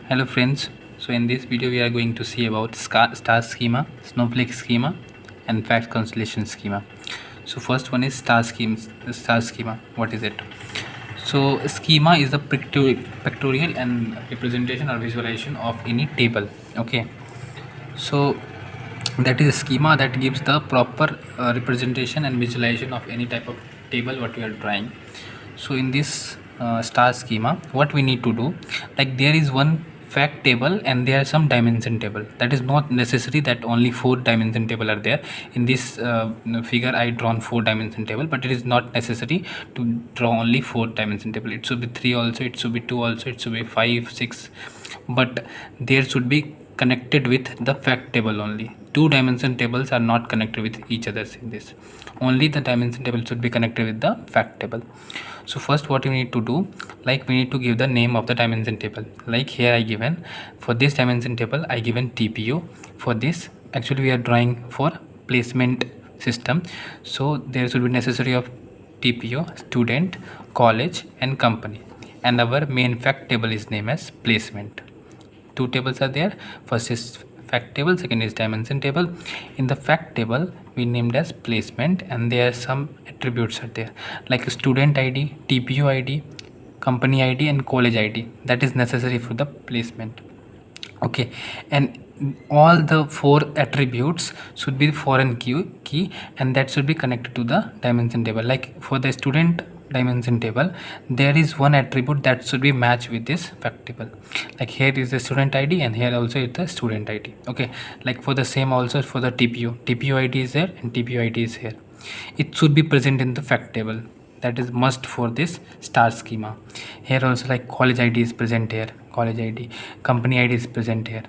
Hello friends, so in this video we are going to see about star schema, snowflake schema and fact constellation schema. So first one is star schema. What is it? So schema is the pictorial and representation or visualization of any table. Okay, so that is a schema that gives the proper representation and visualization of any type of table what we are drawing. So in this star schema, what we need to do, like there is one fact table and there are some dimension table. That is not necessary that only 4 dimension table are there. In this figure I drawn 4 dimension table, but it is not necessary to draw only 4 dimension table. It should be 3 also, it should be 2 also, it should be 5, 6, but there should be connected with the fact table only. 2 dimension tables are not connected with each other in this. Only the dimension table should be connected with the fact table. So first what we need to do, like we need to give the name of the dimension table. Like here I given, for this dimension table I given TPO. For this, actually we are drawing for placement system, so there should be necessary of TPO, student, college and company, and our main fact table is named as placement. 2 tables are there. First is fact table, second is dimension table. In the fact table we named as placement, and there are some attributes are there like student ID, TPO ID, company ID and college ID. That is necessary for the placement. Okay, and all the 4 attributes should be foreign key and that should be connected to the dimension table. Like for the student dimension table, there is one attribute that should be matched with this fact table. Like here is the student ID and here also is the student ID. Okay, like for the same also for the TPO ID is there and TPO ID is here. It should be present in the fact table. That is must for this star schema. Here also like college ID is present here, college ID, company ID is present here.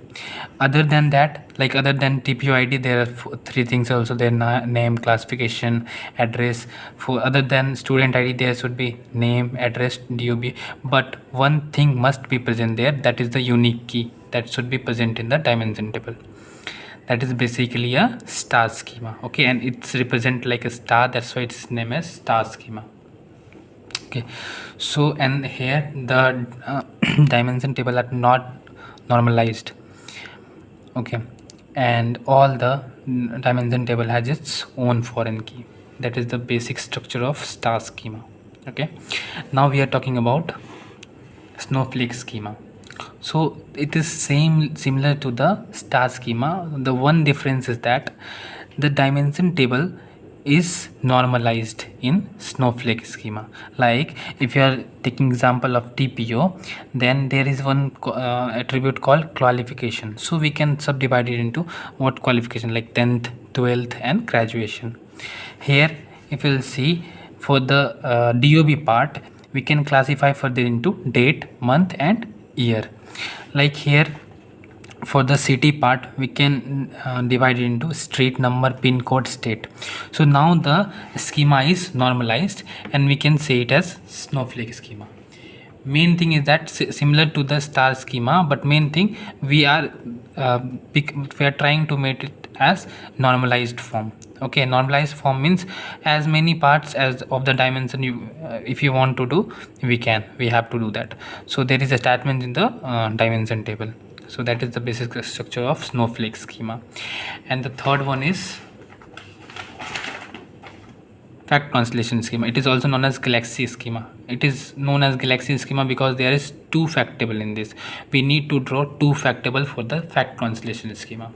Other than that, like other than TPO ID, there are 3 things also there: name, classification, address. For other than student ID, there should be name, address, DOB. But one thing must be present there, that is the unique key that should be present in the dimension table. That is basically a star schema. Okay, and it's represent like a star, that's why it's named as star schema. Okay, so and here the dimension table are not normalized. Okay, and all the dimension table has its own foreign key. That is the basic structure of star schema. Okay, now we are talking about snowflake schema. So it is similar to the star schema. The one difference is that the dimension table is normalized in snowflake schema. Like if you are taking example of TPO, then there is one attribute called qualification. So we can subdivide it into what qualification, like 10th, 12th and graduation. Here if you will see, for the DOB part we can classify further into date, month and year. Like here for the city part we can divide it into street, number, pin code, state. So now the schema is normalized and we can say it as snowflake schema. Main thing is that similar to the star schema, but main thing we are trying to make it as normalized form. Okay, normalized form means as many parts as of the dimension you if you want to do, we have to do that. So there is attachment in the dimension table. So that is the basic structure of snowflake schema. And the third one is fact constellation schema. It is also known as galaxy schema. It is known as galaxy schema because there is 2 fact table in this. We need to draw 2 fact table for the fact constellation schema.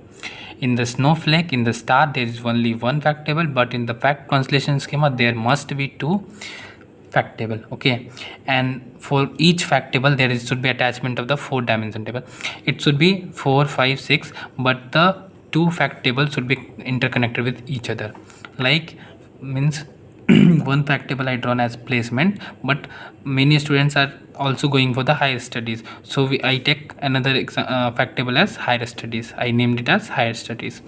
In the snowflake, in the star, there is only 1 fact table, but in the fact constellation schema there must be 2 fact table. Okay, and for each fact table there should be attachment of the 4 dimension table. It should be 4, 5, 6, but the 2 fact table should be interconnected with each other. Like means one fact table I drawn as placement, but many students are also going for the higher studies, so I take another fact table as higher studies. I named it as higher studies.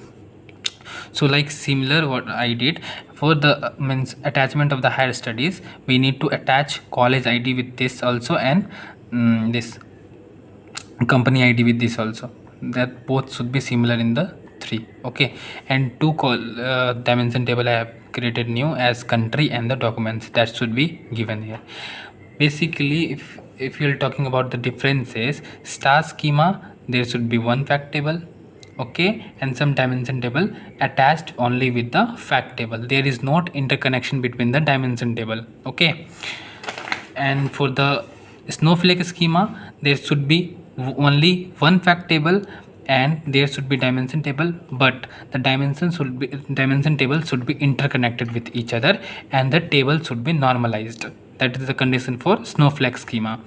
So like similar what I did for the means attachment of the higher studies, we need to attach college ID with this also, and this company ID with this also. That both should be similar in the 3. Okay, and 2 dimension table I have created new as country and the documents, that should be given here. Basically if if you're talking about the differences, star schema, there should be one fact table, okay, and some dimension table attached only with the fact table. There is not interconnection between the dimension table, okay. And for the snowflake schema, there should be only one fact table and there should be dimension table, but the dimension table should be interconnected with each other and the table should be normalized. That is the condition for snowflake schema.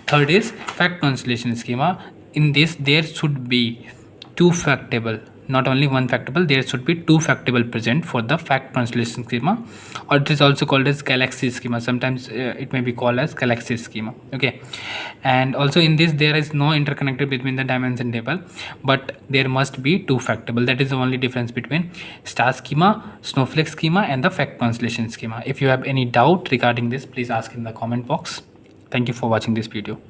Third is fact constellation schema. In this, there should be two fact table, not only one fact table. There should be two fact table present for the fact translation schema, or it is also called as galaxy schema. Sometimes it may be called as galaxy schema, okay. And also in this, there is no interconnected between the dimension table, but there must be two fact table. That is the only difference between star schema, snowflake schema, and the fact translation schema. If you have any doubt regarding this, please ask in the comment box. Thank you for watching this video.